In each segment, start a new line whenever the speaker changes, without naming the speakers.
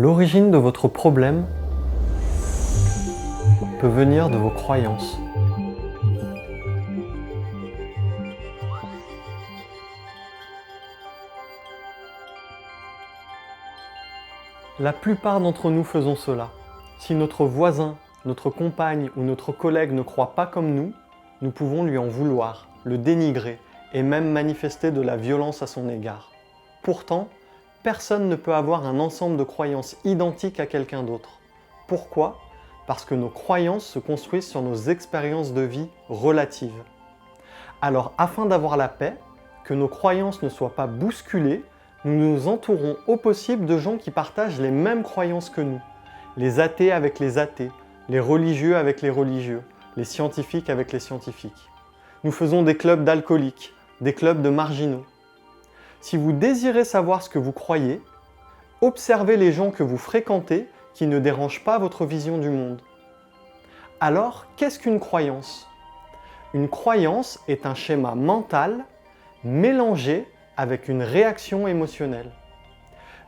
L'origine de votre problème peut venir de vos croyances. La plupart d'entre nous faisons cela. Si notre voisin, notre compagne ou notre collègue ne croit pas comme nous, nous pouvons lui en vouloir, le dénigrer et même manifester de la violence à son égard. Pourtant, personne ne peut avoir un ensemble de croyances identiques à quelqu'un d'autre. Pourquoi ? Parce que nos croyances se construisent sur nos expériences de vie relatives. Alors, afin d'avoir la paix, que nos croyances ne soient pas bousculées, nous nous entourons au possible de gens qui partagent les mêmes croyances que nous. Les athées avec les athées, les religieux avec les religieux, les scientifiques avec les scientifiques. Nous faisons des clubs d'alcooliques, des clubs de marginaux. Si vous désirez savoir ce que vous croyez, observez les gens que vous fréquentez qui ne dérangent pas votre vision du monde. Alors, qu'est-ce qu'une croyance ? Une croyance est un schéma mental mélangé avec une réaction émotionnelle.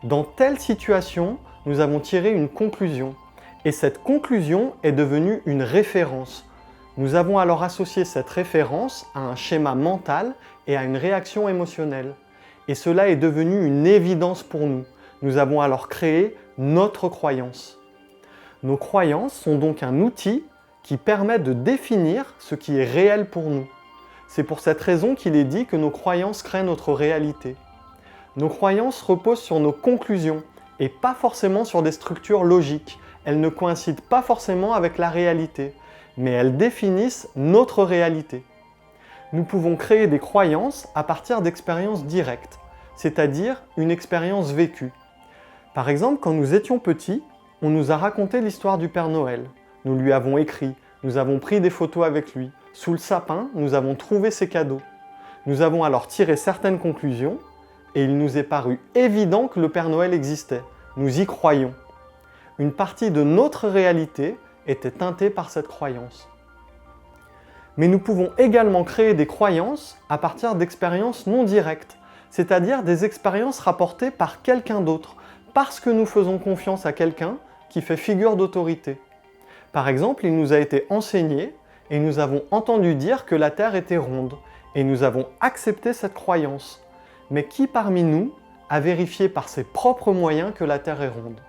Dans telle situation, nous avons tiré une conclusion, et cette conclusion est devenue une référence. Nous avons alors associé cette référence à un schéma mental et à une réaction émotionnelle. Et cela est devenu une évidence pour nous. Nous avons alors créé notre croyance. Nos croyances sont donc un outil qui permet de définir ce qui est réel pour nous. C'est pour cette raison qu'il est dit que nos croyances créent notre réalité. Nos croyances reposent sur nos conclusions et pas forcément sur des structures logiques. Elles ne coïncident pas forcément avec la réalité, mais elles définissent notre réalité. Nous pouvons créer des croyances à partir d'expériences directes, c'est-à-dire une expérience vécue. Par exemple, quand nous étions petits, on nous a raconté l'histoire du Père Noël. Nous lui avons écrit, nous avons pris des photos avec lui. Sous le sapin, nous avons trouvé ses cadeaux. Nous avons alors tiré certaines conclusions et il nous est paru évident que le Père Noël existait. Nous y croyions. Une partie de notre réalité était teintée par cette croyance. Mais nous pouvons également créer des croyances à partir d'expériences non directes, c'est-à-dire des expériences rapportées par quelqu'un d'autre, parce que nous faisons confiance à quelqu'un qui fait figure d'autorité. Par exemple, il nous a été enseigné et nous avons entendu dire que la Terre était ronde, et nous avons accepté cette croyance. Mais qui parmi nous a vérifié par ses propres moyens que la Terre est ronde ?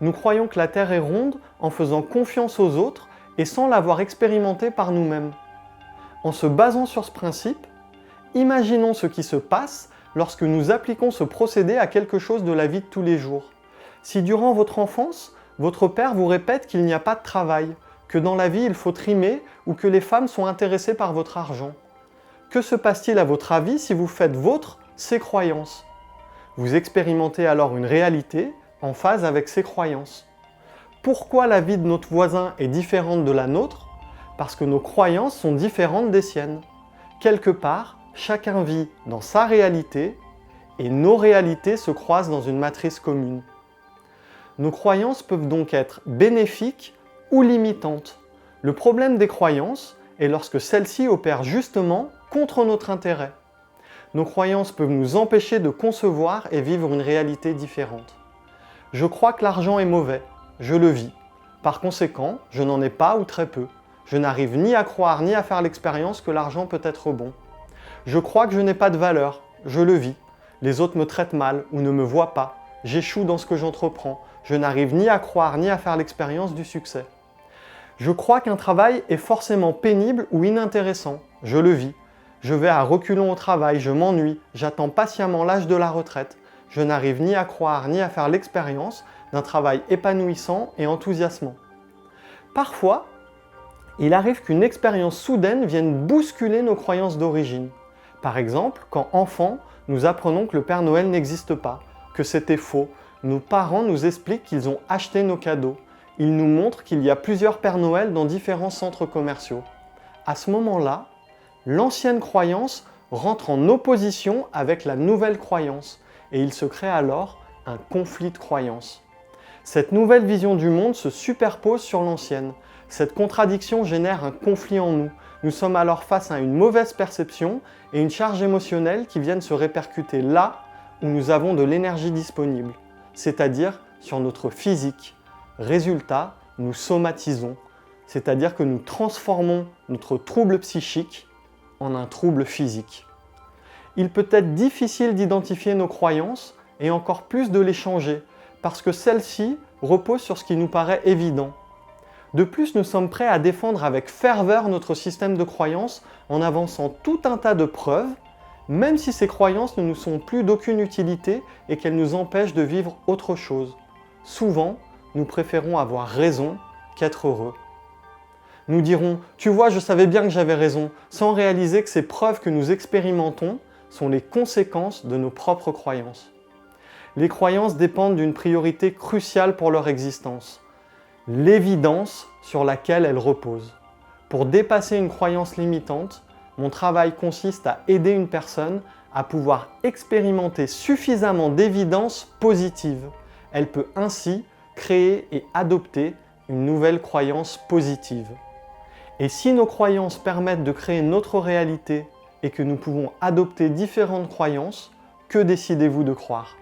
Nous croyons que la Terre est ronde en faisant confiance aux autres et sans l'avoir expérimenté par nous-mêmes. En se basant sur ce principe, imaginons ce qui se passe lorsque nous appliquons ce procédé à quelque chose de la vie de tous les jours. Si durant votre enfance, votre père vous répète qu'il n'y a pas de travail, que dans la vie il faut trimer ou que les femmes sont intéressées par votre argent, que se passe-t-il à votre avis si vous faites vôtre ces croyances ? Vous expérimentez alors une réalité en phase avec ces croyances. Pourquoi la vie de notre voisin est différente de la nôtre ? Parce que nos croyances sont différentes des siennes. Quelque part, chacun vit dans sa réalité et nos réalités se croisent dans une matrice commune. Nos croyances peuvent donc être bénéfiques ou limitantes. Le problème des croyances est lorsque celles-ci opèrent justement contre notre intérêt. Nos croyances peuvent nous empêcher de concevoir et vivre une réalité différente. Je crois que l'argent est mauvais, je le vis. Par conséquent, je n'en ai pas ou très peu. Je n'arrive ni à croire ni à faire l'expérience que l'argent peut être bon. Je crois que je n'ai pas de valeur, je le vis. Les autres me traitent mal ou ne me voient pas. J'échoue dans ce que j'entreprends. Je n'arrive ni à croire ni à faire l'expérience du succès. Je crois qu'un travail est forcément pénible ou inintéressant. Je le vis. Je vais à reculons au travail, je m'ennuie, j'attends patiemment l'âge de la retraite. Je n'arrive ni à croire ni à faire l'expérience d'un travail épanouissant et enthousiasmant. Parfois, il arrive qu'une expérience soudaine vienne bousculer nos croyances d'origine. Par exemple, quand enfants, nous apprenons que le Père Noël n'existe pas, que c'était faux. Nos parents nous expliquent qu'ils ont acheté nos cadeaux. Ils nous montrent qu'il y a plusieurs Pères Noël dans différents centres commerciaux. À ce moment-là, l'ancienne croyance rentre en opposition avec la nouvelle croyance et il se crée alors un conflit de croyances. Cette nouvelle vision du monde se superpose sur l'ancienne. Cette contradiction génère un conflit en nous. Nous sommes alors face à une mauvaise perception et une charge émotionnelle qui viennent se répercuter là où nous avons de l'énergie disponible, c'est-à-dire sur notre physique. Résultat, nous somatisons, c'est-à-dire que nous transformons notre trouble psychique en un trouble physique. Il peut être difficile d'identifier nos croyances et encore plus de les changer, parce que celles-ci reposent sur ce qui nous paraît évident. De plus, nous sommes prêts à défendre avec ferveur notre système de croyances en avançant tout un tas de preuves, même si ces croyances ne nous sont plus d'aucune utilité et qu'elles nous empêchent de vivre autre chose. Souvent, nous préférons avoir raison qu'être heureux. Nous dirons « Tu vois, je savais bien que j'avais raison », sans réaliser que ces preuves que nous expérimentons sont les conséquences de nos propres croyances. Les croyances dépendent d'une priorité cruciale pour leur existence, l'évidence sur laquelle elles reposent. Pour dépasser une croyance limitante, mon travail consiste à aider une personne à pouvoir expérimenter suffisamment d'évidence positive. Elle peut ainsi créer et adopter une nouvelle croyance positive. Et si nos croyances permettent de créer notre réalité et que nous pouvons adopter différentes croyances, que décidez-vous de croire ?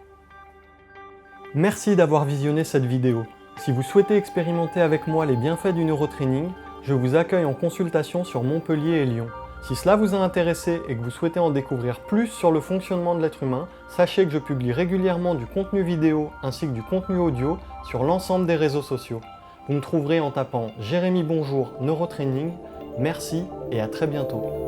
Merci d'avoir visionné cette vidéo. Si vous souhaitez expérimenter avec moi les bienfaits du neurotraining, je vous accueille en consultation sur Montpellier et Lyon. Si cela vous a intéressé et que vous souhaitez en découvrir plus sur le fonctionnement de l'être humain, sachez que je publie régulièrement du contenu vidéo ainsi que du contenu audio sur l'ensemble des réseaux sociaux. Vous me trouverez en tapant Jérémy Bonjour Neurotraining. Merci et à très bientôt.